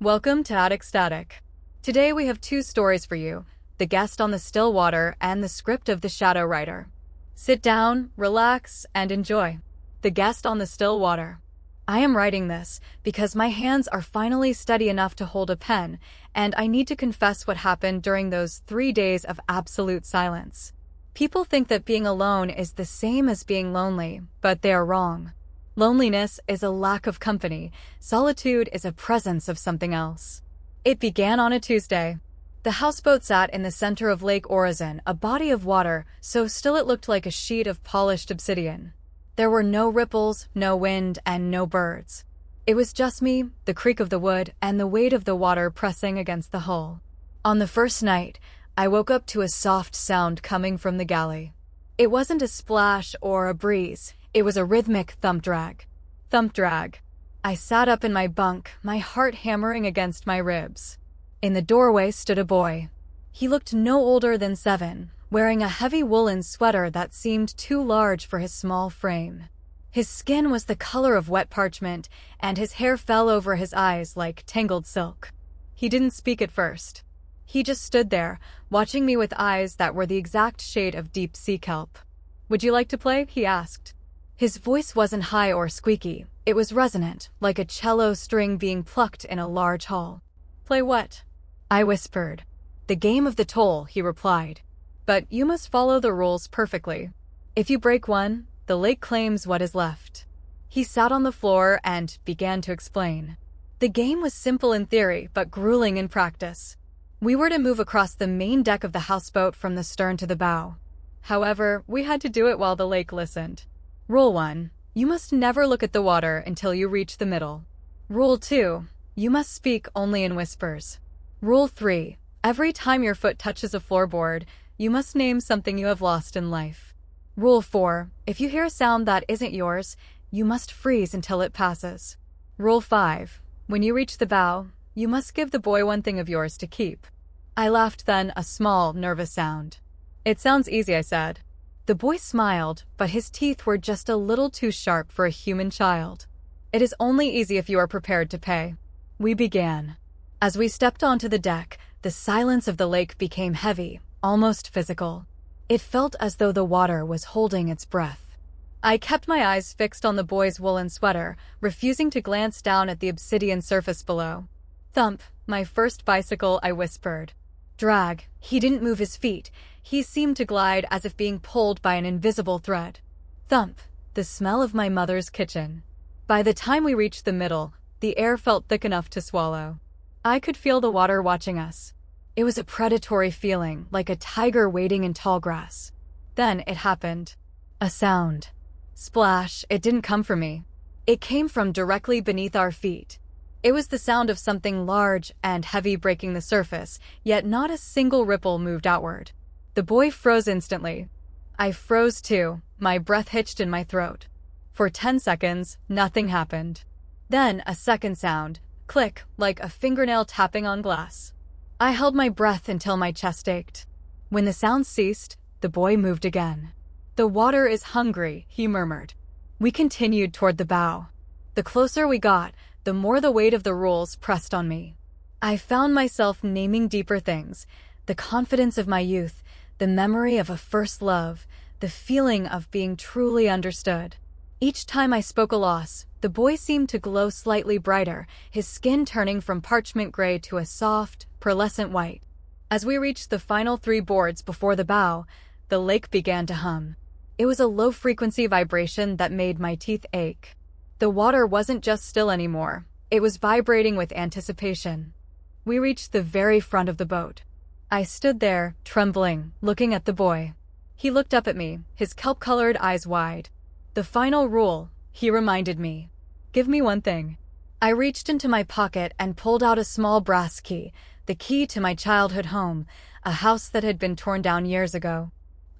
Welcome to Attic Static. Today we have two stories for you, The Guest on the Still Water and the script of The Shadow Writer. Sit down, relax, and enjoy. The Guest on the Still Water. I am writing this because my hands are finally steady enough to hold a pen, and I need to confess what happened during those 3 days of absolute silence. People think that being alone is the same as being lonely, but they are wrong. Loneliness is a lack of company. Solitude is a presence of something else. It began on a Tuesday. The houseboat sat in the center of Lake Orizon, a body of water so still it looked like a sheet of polished obsidian. There were no ripples, no wind, and no birds. It was just me, the creak of the wood, and the weight of the water pressing against the hull. On the first night, I woke up to a soft sound coming from the galley. It wasn't a splash or a breeze. It was a rhythmic thump drag. Thump drag. I sat up in my bunk, my heart hammering against my ribs. In the doorway stood a boy. He looked no older than 7, wearing a heavy woolen sweater that seemed too large for his small frame. His skin was the color of wet parchment, and his hair fell over his eyes like tangled silk. He didn't speak at first. He just stood there, watching me with eyes that were the exact shade of deep sea kelp. "Would you like to play?" he asked. His voice wasn't high or squeaky. It was resonant, like a cello string being plucked in a large hall. "Play what?" I whispered. "The game of the toll," he replied. "But you must follow the rules perfectly. If you break one, the lake claims what is left." He sat on the floor and began to explain. The game was simple in theory, but grueling in practice. We were to move across the main deck of the houseboat from the stern to the bow. However, we had to do it while the lake listened. Rule 1. You must never look at the water until you reach the middle. Rule 2. You must speak only in whispers. Rule 3. Every time your foot touches a floorboard, you must name something you have lost in life. Rule 4. If you hear a sound that isn't yours, you must freeze until it passes. Rule 5. When you reach the bow, you must give the boy one thing of yours to keep. I laughed then, a small, nervous sound. "It sounds easy," I said. The boy smiled, but his teeth were just a little too sharp for a human child. "It is only easy if you are prepared to pay." We began. As we stepped onto the deck, the silence of the lake became heavy, almost physical. It felt as though the water was holding its breath. I kept my eyes fixed on the boy's woolen sweater, refusing to glance down at the obsidian surface below. "Thump, my first bicycle," I whispered. Drag. He didn't move his feet. He seemed to glide as if being pulled by an invisible thread. Thump. The smell of my mother's kitchen. By the time we reached the middle, the air felt thick enough to swallow. I could feel the water watching us. It was a predatory feeling, like a tiger waiting in tall grass. Then it happened. A sound. Splash. It didn't come from me. It came from directly beneath our feet. It was the sound of something large and heavy breaking the surface, yet not a single ripple moved outward. The boy froze instantly. I froze too, my breath hitched in my throat. For 10 seconds, nothing happened. Then a second sound, click, like a fingernail tapping on glass. I held my breath until my chest ached. When the sound ceased, the boy moved again. "The water is hungry," he murmured. We continued toward the bow. The closer we got, the more the weight of the rules pressed on me. I found myself naming deeper things, the confidence of my youth, the memory of a first love, the feeling of being truly understood. Each time I spoke a loss, the boy seemed to glow slightly brighter, his skin turning from parchment gray to a soft, pearlescent white. As we reached the final 3 boards before the bow, the lake began to hum. It was a low-frequency vibration that made my teeth ache. The water wasn't just still anymore. It was vibrating with anticipation. We reached the very front of the boat. I stood there, trembling, looking at the boy. He looked up at me, his kelp-colored eyes wide. "The final rule," he reminded me. "Give me one thing." I reached into my pocket and pulled out a small brass key, the key to my childhood home, a house that had been torn down years ago.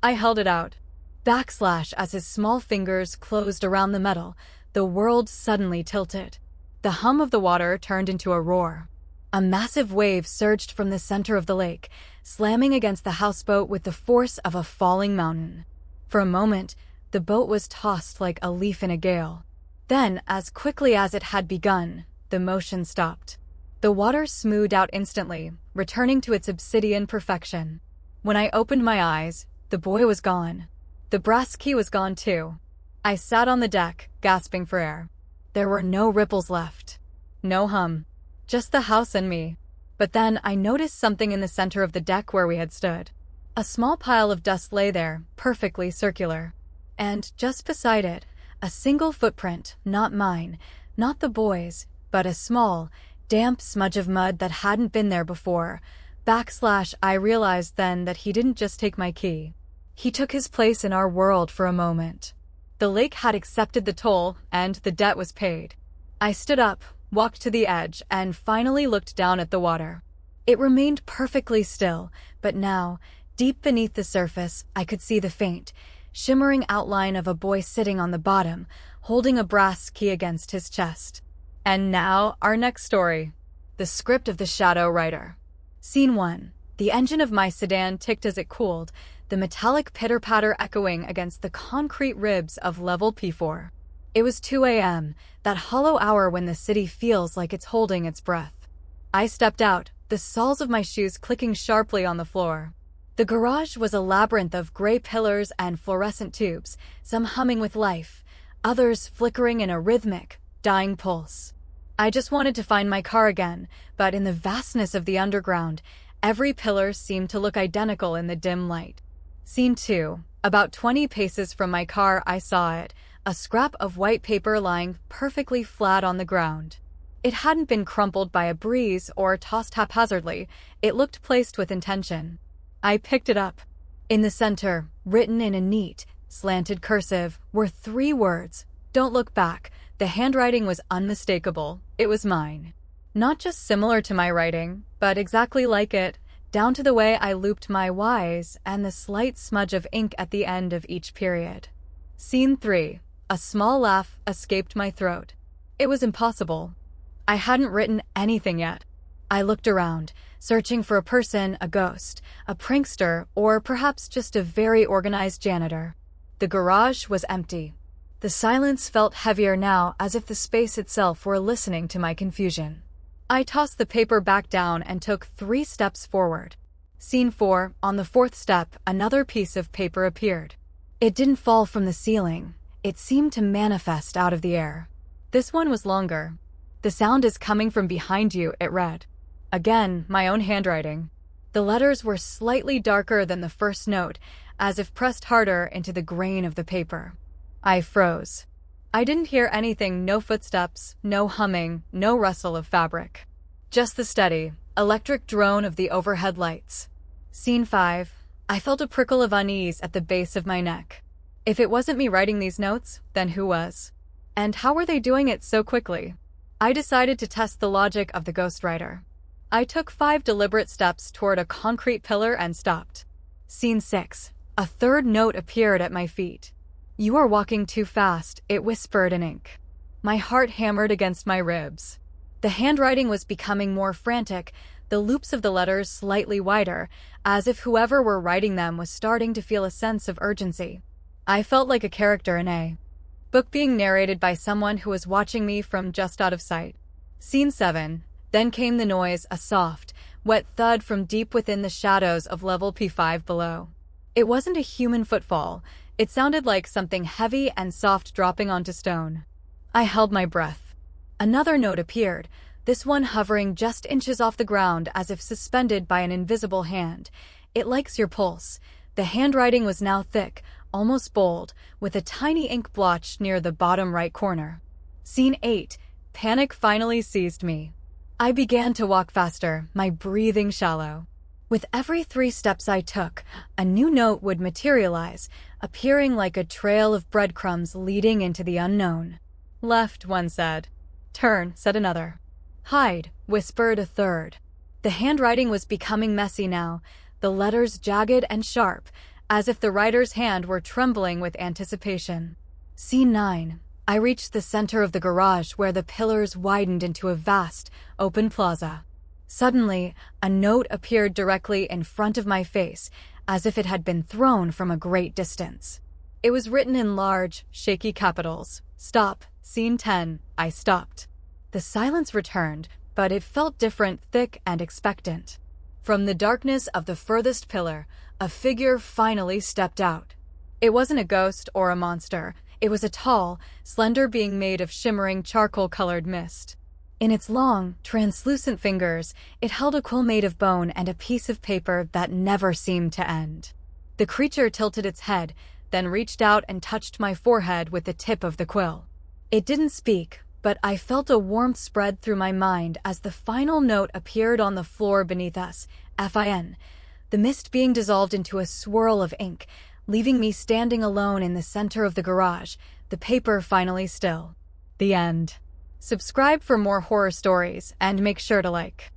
I held it out. Backslash as his small fingers closed around the metal. The world suddenly tilted. The hum of the water turned into a roar. A massive wave surged from the center of the lake, slamming against the houseboat with the force of a falling mountain. For a moment, the boat was tossed like a leaf in a gale. Then, as quickly as it had begun, the motion stopped. The water smoothed out instantly, returning to its obsidian perfection. When I opened my eyes, the boy was gone. The brass key was gone too. I sat on the deck, gasping for air. There were no ripples left. No hum. Just the house and me. But then I noticed something in the center of the deck where we had stood. A small pile of dust lay there, perfectly circular. And just beside it, a single footprint, not mine, not the boy's, but a small, damp smudge of mud that hadn't been there before. I realized then that he didn't just take my key. He took his place in our world for a moment. The lake had accepted the toll, and the debt was paid. I stood up, walked to the edge, and finally looked down at the water. It remained perfectly still, but now, deep beneath the surface, I could see the faint, shimmering outline of a boy sitting on the bottom, holding a brass key against his chest. And now, our next story. The script of the Shadow Writer. Scene 1. The engine of my sedan ticked as it cooled, the metallic pitter-patter echoing against the concrete ribs of level P4. It was 2 a.m., that hollow hour when the city feels like it's holding its breath. I stepped out, the soles of my shoes clicking sharply on the floor. The garage was a labyrinth of gray pillars and fluorescent tubes, some humming with life, others flickering in a rhythmic, dying pulse. I just wanted to find my car again, but in the vastness of the underground, every pillar seemed to look identical in the dim light. Scene 2. About 20 paces from my car I saw it, a scrap of white paper lying perfectly flat on the ground. It hadn't been crumpled by a breeze or tossed haphazardly, it looked placed with intention. I picked it up. In the center, written in a neat, slanted cursive, were 3 words. Don't look back. The handwriting was unmistakable. It was mine. Not just similar to my writing, but exactly like it, down to the way I looped my Y's and the slight smudge of ink at the end of each period. Scene 3. A small laugh escaped my throat. It was impossible. I hadn't written anything yet. I looked around, searching for a person, a ghost, a prankster, or perhaps just a very organized janitor. The garage was empty. The silence felt heavier now, as if the space itself were listening to my confusion. I tossed the paper back down and took 3 steps forward. Scene 4. On the 4th step, another piece of paper appeared. It didn't fall from the ceiling. It seemed to manifest out of the air. This one was longer. The sound is coming from behind you, it read. Again, my own handwriting. The letters were slightly darker than the first note, as if pressed harder into the grain of the paper. I froze. I didn't hear anything, no footsteps, no humming, no rustle of fabric. Just the steady, electric drone of the overhead lights. Scene 5. I felt a prickle of unease at the base of my neck. If it wasn't me writing these notes, then who was? And how were they doing it so quickly? I decided to test the logic of the ghostwriter. I took 5 deliberate steps toward a concrete pillar and stopped. Scene 6. A 3rd note appeared at my feet. You are walking too fast, it whispered in ink. My heart hammered against my ribs. The handwriting was becoming more frantic, the loops of the letters slightly wider, as if whoever were writing them was starting to feel a sense of urgency. I felt like a character in a book being narrated by someone who was watching me from just out of sight. Scene 7. Then came the noise, a soft, wet thud from deep within the shadows of level P5 below. It wasn't a human footfall. It sounded like something heavy and soft dropping onto stone. I held my breath. Another note appeared, this one hovering just inches off the ground as if suspended by an invisible hand. It likes your pulse. The handwriting was now thick, almost bold, with a tiny ink blotch near the bottom right corner. Scene 8. Panic finally seized me. I began to walk faster, my breathing shallow. With every 3 steps I took, a new note would materialize, appearing like a trail of breadcrumbs leading into the unknown. Left, one said. Turn, said another. Hide, whispered a third. The handwriting was becoming messy now, the letters jagged and sharp, as if the writer's hand were trembling with anticipation. Scene 9. I reached the center of the garage where the pillars widened into a vast, open plaza. Suddenly, a note appeared directly in front of my face, as if it had been thrown from a great distance. It was written in large, shaky capitals. Stop, Scene 10. I stopped. The silence returned, but it felt different, thick, and expectant. From the darkness of the furthest pillar, a figure finally stepped out. It wasn't a ghost or a monster. It was a tall, slender being made of shimmering charcoal-colored mist. In its long, translucent fingers, it held a quill made of bone and a piece of paper that never seemed to end. The creature tilted its head, then reached out and touched my forehead with the tip of the quill. It didn't speak, but I felt a warmth spread through my mind as the final note appeared on the floor beneath us, FIN, the mist being dissolved into a swirl of ink, leaving me standing alone in the center of the garage, the paper finally still. The end. Subscribe for more horror stories and make sure to like.